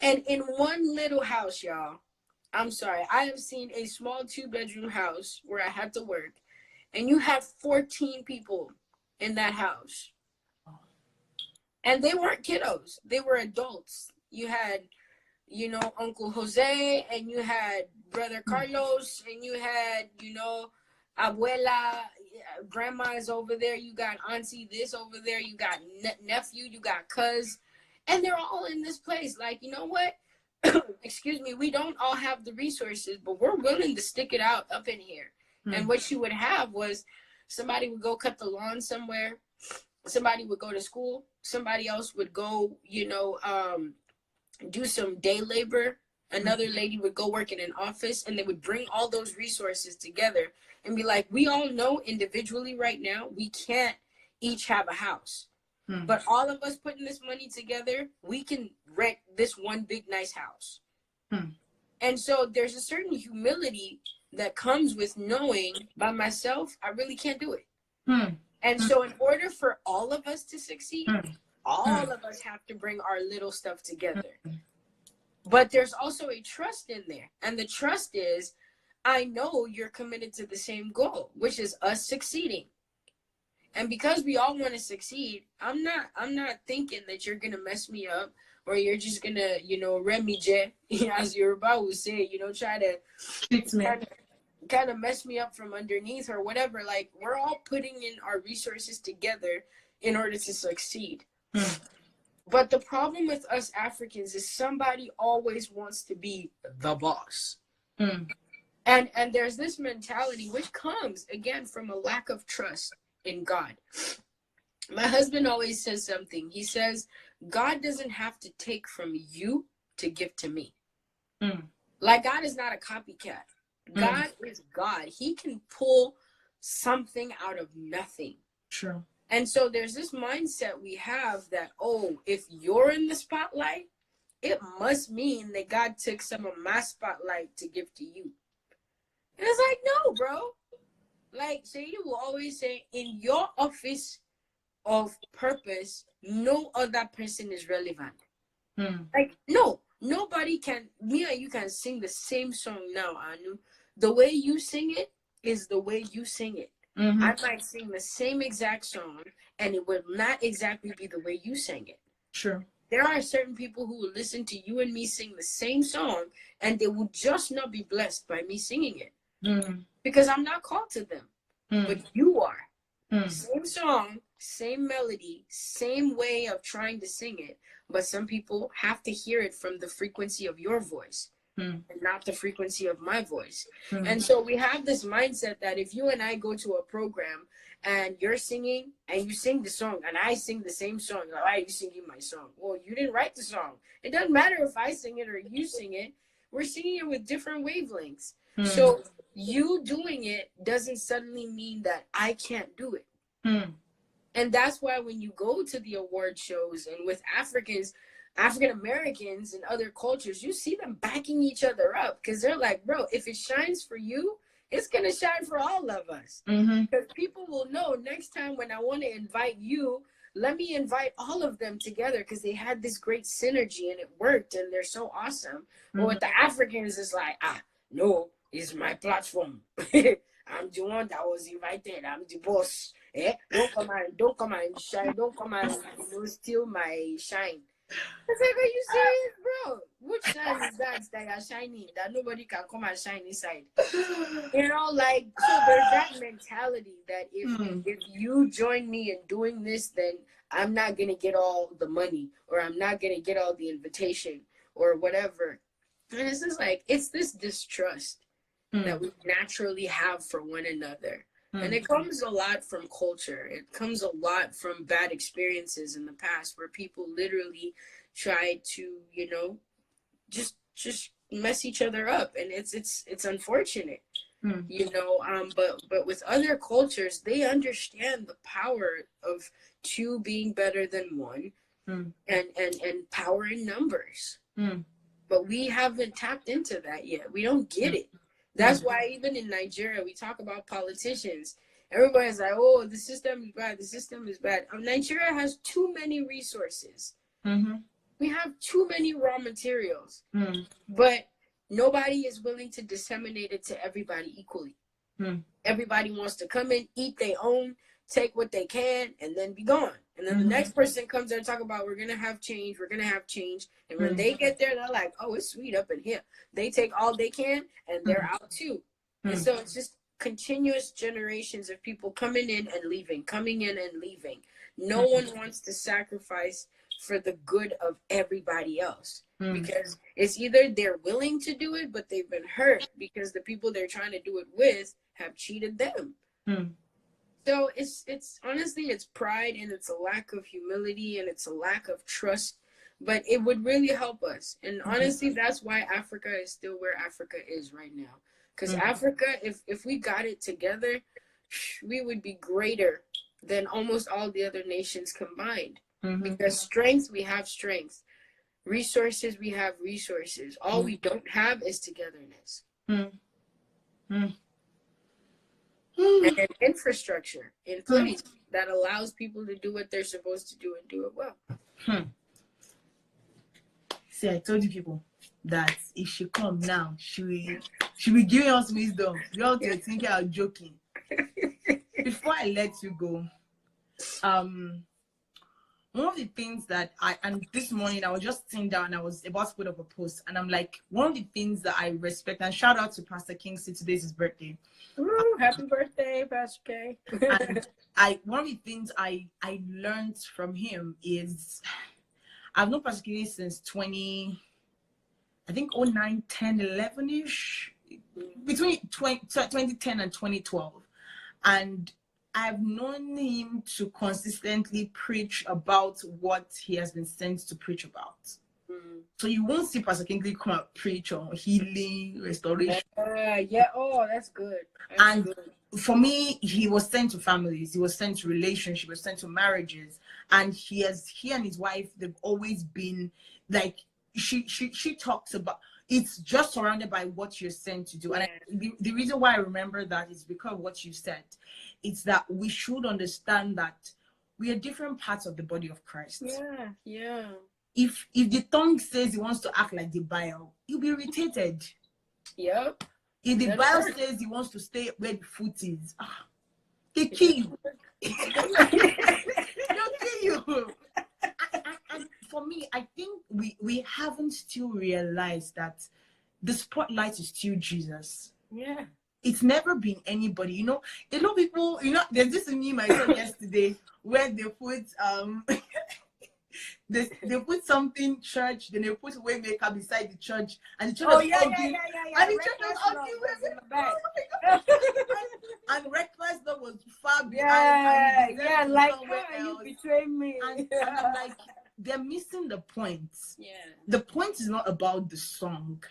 And in one little house, y'all, I'm sorry, I have seen a small 2-bedroom house where I had to work, and you had 14 people in that house. And they weren't kiddos. They were adults. You had, Uncle Jose, and you had Brother Carlos, and you had, Abuela, grandma's over there. You got auntie this over there. You got nephew. You got cuz. And they're all in this place. Like, you know what? Excuse me. We don't all have the resources, but we're willing to stick it out up in here. And what you would have was somebody would go cut the lawn somewhere. Somebody would go to school. Somebody else would go, do some day labor. Another lady would go work in an office, and they would bring all those resources together and be like, we all know individually right now, we can't each have a house. But all of us putting this money together, we can rent this one big, nice house. And so there's a certain humility that comes with knowing by myself, I really can't do it. And so in order for all of us to succeed, All of us have to bring our little stuff together. But there's also a trust in there. And the trust is, I know you're committed to the same goal, which is us succeeding. And because we all want to succeed, I'm not thinking that you're gonna mess me up, or you're just gonna, remije, as Yoruba would say, try to kind of mess me up from underneath or whatever. Like, we're all putting in our resources together in order to succeed. But the problem with us Africans is somebody always wants to be the boss. And there's this mentality which comes, again, from a lack of trust in God. My husband always says something. He says, God doesn't have to take from you to give to me. Like, God is not a copycat. God is God. He can pull something out of nothing. True. And so there's this mindset we have that, oh, if you're in the spotlight, it must mean that God took some of my spotlight to give to you. And it's like, no, bro. Like, Shady will always say, in your office of purpose, no other person is relevant. Like, no, nobody can, me and you can sing the same song now, Anu. The way you sing it is the way you sing it. I might sing the same exact song, and it would not exactly be the way you sang it. Sure. There are certain people who will listen to you and me sing the same song, and they will just not be blessed by me singing it. Because I'm not called to them. But you are. Same song, same melody, same way of trying to sing it. But some people have to hear it from the frequency of your voice. And not the frequency of my voice. And so we have this mindset that if you and I go to a program and you're singing and you sing the song and I sing the same song, like, why are you singing my song? Well, you didn't write the song. It doesn't matter if I sing it or you sing it. We're singing it with different wavelengths. So you doing it doesn't suddenly mean that I can't do it. And that's why when you go to the award shows and with African Americans and other cultures, you see them backing each other up because they're like, bro, if it shines for you, it's going to shine for all of us. Because people will know next time when I want to invite you, let me invite all of them together because they had this great synergy and it worked and they're so awesome. But with the Africans, it's like, no, it's my platform. I'm the one that was invited. I'm the boss. Don't come and shine. Don't come and steal my shine. It's like, are you serious, bro? Which shine is that you're shining that nobody can come and shine inside? Like, so there's that mentality that if you join me in doing this, then I'm not gonna get all the money, or I'm not gonna get all the invitation, or whatever. And it's just like, it's this distrust that we naturally have for one another. And it comes a lot from culture. It comes a lot from bad experiences in the past where people literally try to, just mess each other up. And it's unfortunate, but with other cultures, they understand the power of two being better than one and power in numbers. But we haven't tapped into that yet. We don't get it. That's why even in Nigeria, we talk about politicians. Everybody's like, oh, the system is bad. The system is bad. Nigeria has too many resources. We have too many raw materials. But nobody is willing to disseminate it to everybody equally. Everybody wants to come in, eat their own, take what they can, and then be gone. And then the next person comes there and talk about, we're going to have change. We're going to have change. And when they get there, they're like, oh, it's sweet up in here. They take all they can, and they're out too. And so it's just continuous generations of people coming in and leaving, coming in and leaving. No one wants to sacrifice for the good of everybody else. Because it's either they're willing to do it, but they've been hurt because the people they're trying to do it with have cheated them. So it's honestly, it's pride, and it's a lack of humility, and it's a lack of trust, but it would really help us. And honestly, that's why Africa is still where Africa is right now. Because Africa, if we got it together, we would be greater than almost all the other nations combined. Because strength, we have strength. Resources, we have resources. All we don't have is togetherness. and an infrastructure in place that allows people to do what they're supposed to do and do it well. See, I told you people that if she come now, she will giving us wisdom. You all think I'm joking. Before I let you go, one of the things that and this morning I was just sitting down, I was about to put up a post, and I'm like, one of the things that I respect, and shout out to Pastor Kingsley, today's his birthday. Ooh, happy birthday, Pastor K. And one of the things I learned from him is, I've known Pastor Kingsley since 09, 10, 11-ish, between 2010 and 2012. And I've known him to consistently preach about what he has been sent to preach about. So you won't see Pastor Kingsley come out preach on healing, restoration. Yeah, oh, that's good. That's good. For me, he was sent to families, he was sent to relationships, he was sent to marriages. And he and his wife, they've always been like, she talks about, it's just surrounded by what you're sent to do. And the reason why I remember that is because of what you said. It's that we should understand that we are different parts of the body of Christ. Yeah. If the tongue says he wants to act like the bile, he'll be irritated. Yep. If the bile says he wants to stay where the foot is, they kill you. They'll kill you. And for me, I think we haven't still realized that the spotlight is still Jesus. Yeah. It's never been anybody. You know, a lot of people, there's this meme I saw yesterday where they put they put something church, then they put Waymaker beside the church, and the church was hugging, and the church was hugging, and Reckless Love was far behind. Like, why are you betraying me? And I'm like, they're missing the point. The point is not about the song.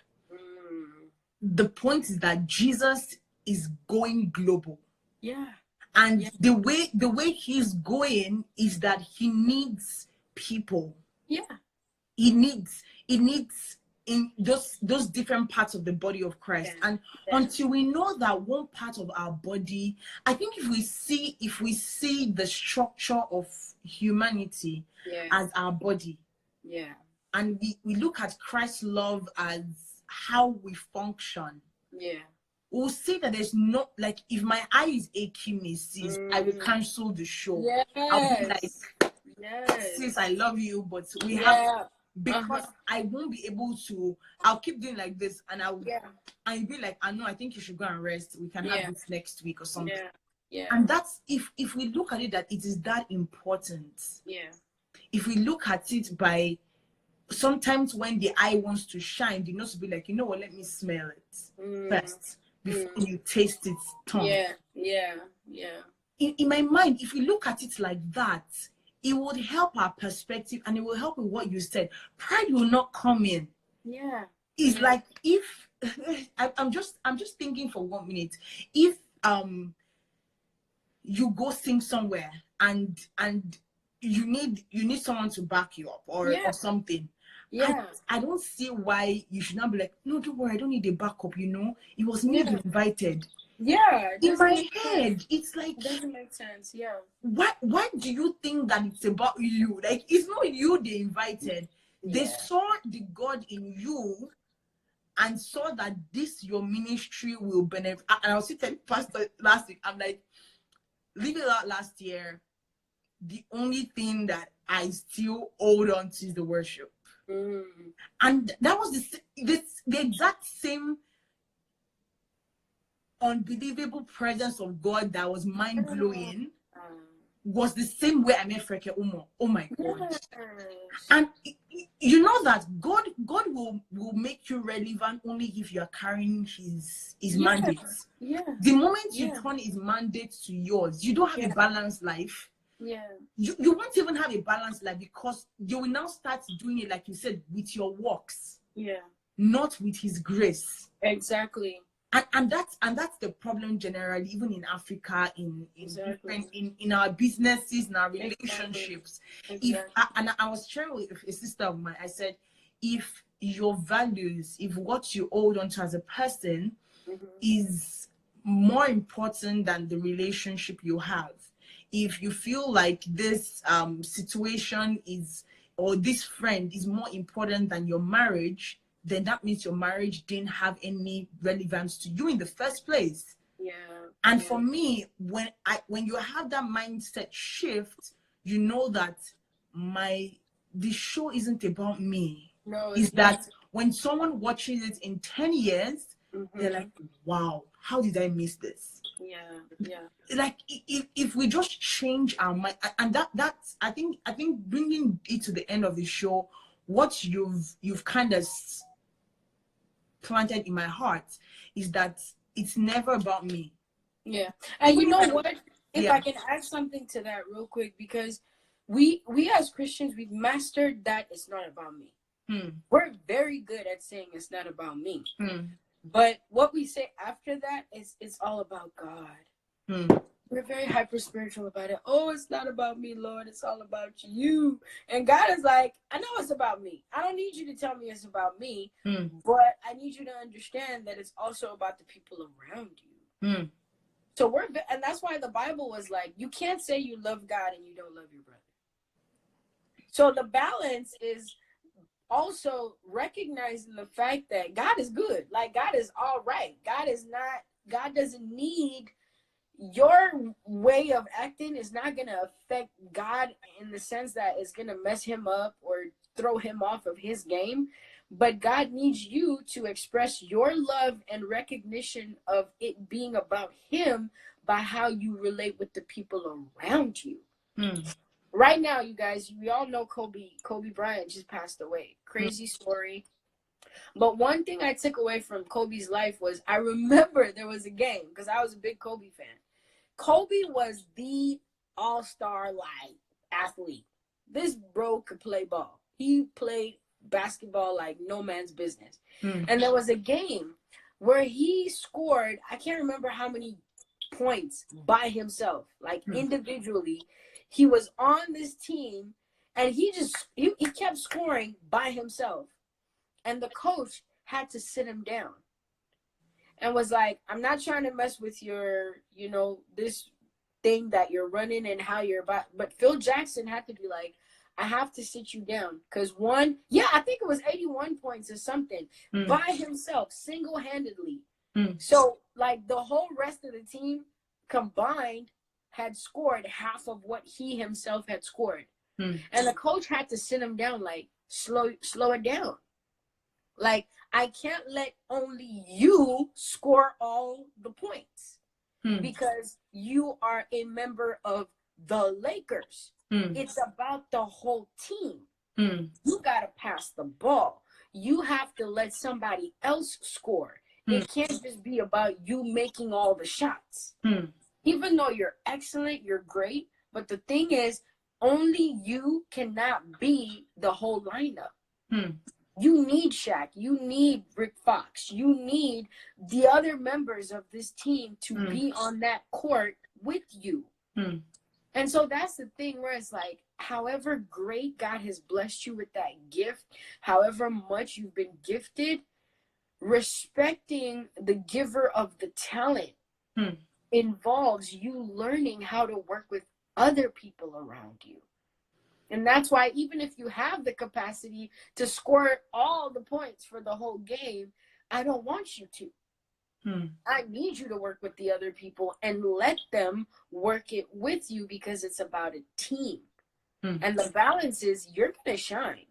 The point is that Jesus is going global. And the way he's going is that he needs people. He needs in those different parts of the body of Christ. And until we know that one part of our body, I think if we see the structure of humanity as our body, and we look at Christ's love as how we function, we'll see that there's not, like, if my eye is aching me, sis, I will cancel the show. I'll be like, sis, I love you, but we have, because I won't be able to, I'll keep doing like this, and I'll be like, I know, I think you should go and rest. We can have this next week or something. And that's, if we look at it, that it is that important. If we look at it by, sometimes when the eye wants to shine, you know, to be like, you know what, let me smell it first before you taste its tongue. In my mind, if we look at it like that, it would help our perspective, and it will help with what you said. Pride will not come in. It's like, if I'm just thinking for 1 minute, if you go sing somewhere and you need someone to back you up or something. I don't see why you should not be like, no, don't worry, I don't need a backup, you know. It was me who invited. In my head, it's like, doesn't make sense. Why do you think that it's about you? Like, it's not you they invited. They saw the God in you and saw that this your ministry will benefit. And I was telling Pastor last week, I'm like, leave it out last year. The only thing that I still hold on to is the worship. And that was the exact same unbelievable presence of God that was mind-blowing. Was the same way I met Freke Umo. Oh my God. And you know that God will make you relevant only if you are carrying his mandates. The moment you turn his mandate to yours, you don't have a balanced life. You won't even have a balanced life, because you will now start doing it, like you said, with your works, not with his grace. Exactly. And that's the problem generally, even in Africa, in our businesses, in our relationships. And I was sharing with a sister of mine, I said, if your values, if what you hold on to as a person is more important than the relationship you have. If you feel like this situation is, or this friend is more important than your marriage, then that means your marriage didn't have any relevance to you in the first place. Yeah. And for me, when you have that mindset shift, you know that the show isn't about me. No, Is that when someone watches it in 10 years, they're like, wow, how did I miss this? Yeah. Like if we just change our mind, and that's I think bringing it to the end of the show, what you've kind of planted in my heart is that it's never about me. Yeah. And you know what? If I can add something to that real quick, because we as Christians, we've mastered that it's not about me. We're very good at saying it's not about me. But what we say after that is it's all about God. We're very hyper spiritual about it. Oh, it's not about me, Lord. It's all about you. And God is like, I know it's about me. I don't need you to tell me it's about me, but I need you to understand that it's also about the people around you. So and that's why the Bible was like, you can't say you love God and you don't love your brother. So the balance is also recognizing the fact that God is good. Like, God is all right. God doesn't need your way of acting is not going to affect God in the sense that it's going to mess him up or throw him off of his game. But God needs you to express your love and recognition of it being about him by how you relate with the people around you. Right now, you guys, we all know Kobe Bryant just passed away. Crazy story. But one thing I took away from Kobe's life was I remember there was a game because I was a big Kobe fan. Kobe was the all-star athlete. This bro could play ball. He played basketball like no man's business. And there was a game where he scored, I can't remember how many points by himself, like individually. He was on this team and he kept scoring by himself. And the coach had to sit him down and was like, I'm not trying to mess with your, this thing that you're running and how you're about. But Phil Jackson had to be like, I have to sit you down. Because I think it was 81 points or something by himself, single-handedly. So, like, the whole rest of the team combined had scored half of what he himself had scored. And the coach had to sit him down, like, slow it down. Like, I can't let only you score all the points because you are a member of the Lakers. It's about the whole team. You got to pass the ball. You have to let somebody else score. It can't just be about you making all the shots. Even though you're excellent, you're great. But the thing is, only you cannot be the whole lineup. You need Shaq. You need Rick Fox. You need the other members of this team to be on that court with you. And so that's the thing where it's like, however great God has blessed you with that gift, however much you've been gifted, respecting the giver of the talent involves you learning how to work with other people around you. And that's why even if you have the capacity to score all the points for the whole game, I don't want you to. I need you to work with the other people and let them work it with you because it's about a team. And the balance is you're going to shine,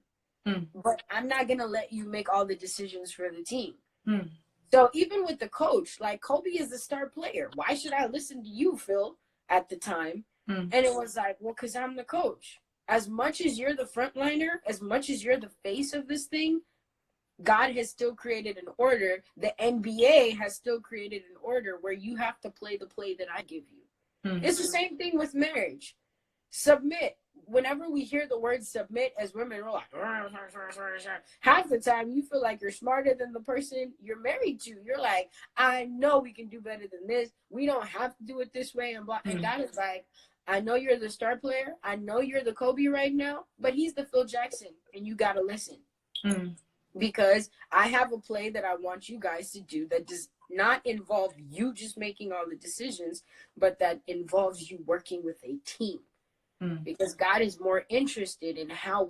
but I'm not going to let you make all the decisions for the team. So even with the coach, like Kobe is the star player. Why should I listen to you, Phil, at the time? And it was like, well, because I'm the coach. As much as you're the frontliner, as much as you're the face of this thing, God has still created an order. The NBA has still created an order where you have to play the play that I give you. It's the same thing with marriage. Submit. Whenever we hear the word submit as women, we're like, half the time you feel like you're smarter than the person you're married to. You're like, I know we can do better than this. We don't have to do it this way. And God is like, I know you're the star player. I know you're the Kobe right now, but he's the Phil Jackson, and you got to listen. Because I have a play that I want you guys to do that does not involve you just making all the decisions, but that involves you working with a team. Because God is more interested in how